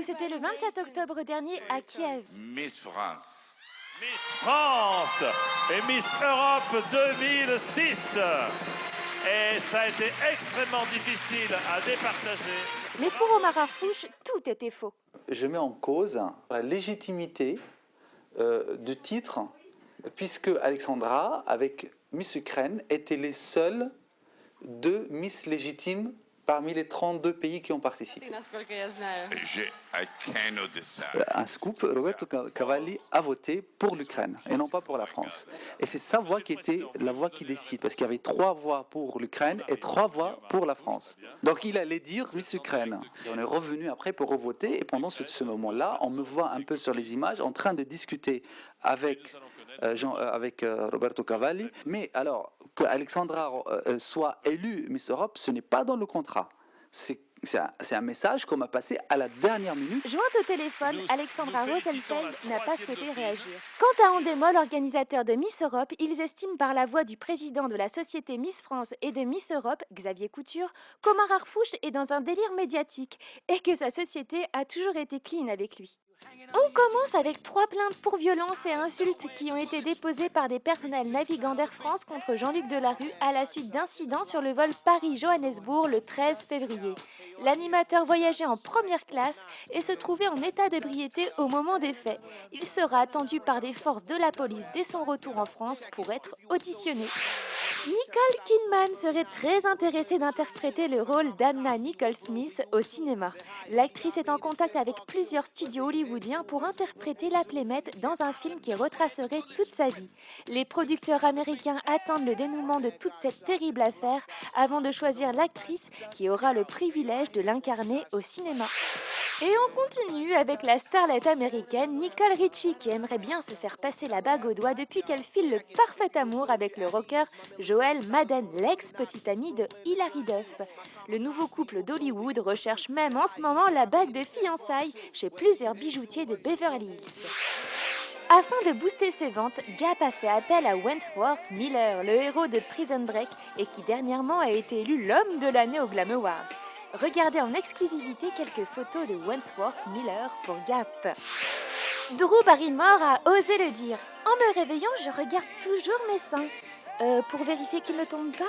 Rappelez-vous, c'était le 27 octobre dernier à Kiev. Miss France. Miss France et Miss Europe 2006. Et ça a été extrêmement difficile à départager. Mais pour Omar Harfouch, tout était faux. Je mets en cause la légitimité du titre, puisque Alexandra, avec Miss Ukraine, étaient les seules deux Miss légitimes parmi les 32 pays qui ont participé. I cannot decide. Un scoop, Roberto Cavalli a voté pour l'Ukraine et non pas pour la France. Et c'est sa voix qui était la voix qui décide, parce qu'il y avait 3 voix pour l'Ukraine et 3 voix pour la France. Donc il allait dire Miss Ukraine. Et on est revenu après pour revoter, et pendant ce moment-là, on me voit un peu sur les images en train de discuter avec Roberto Cavalli. Mais alors, que Alexandra soit élue Miss Europe, ce n'est pas dans le contrat. C'est un message qu'on m'a passé à la dernière minute. Jointe au téléphone, Alexandra Rosenfeld n'a pas souhaité réagir. Quant à Endemol, organisateur de Miss Europe, ils estiment par la voix du président de la société Miss France et de Miss Europe, Xavier Couture, qu'Omar Harfouch est dans un délire médiatique et que sa société a toujours été clean avec lui. On commence avec 3 plaintes pour violences et insultes qui ont été déposées par des personnels navigants d'Air France contre Jean-Luc Delarue à la suite d'incidents sur le vol Paris-Johannesburg le 13 février. L'animateur voyageait en première classe et se trouvait en état d'ébriété au moment des faits. Il sera attendu par des forces de la police dès son retour en France pour être auditionné. Nicole Kidman serait très intéressée d'interpréter le rôle d'Anna Nicole Smith au cinéma. L'actrice est en contact avec plusieurs studios hollywoodiens pour interpréter la Playmate dans un film qui retracerait toute sa vie. Les producteurs américains attendent le dénouement de toute cette terrible affaire avant de choisir l'actrice qui aura le privilège de l'incarner au cinéma. Et on continue avec la starlette américaine Nicole Richie qui aimerait bien se faire passer la bague au doigt depuis qu'elle file le parfait amour avec le rocker Joel Madden, l'ex-petite amie de Hilary Duff. Le nouveau couple d'Hollywood recherche même en ce moment la bague de fiançailles chez plusieurs bijoutiers de Beverly Hills. Afin de booster ses ventes, Gap a fait appel à Wentworth Miller, le héros de Prison Break et qui dernièrement a été élu l'homme de l'année au Glam Awards. Regardez en exclusivité quelques photos de Wentworth Miller pour Gap. Drew Barrymore a osé le dire. En me réveillant, je regarde toujours mes seins. Pour vérifier qu'ils ne tombent pas ?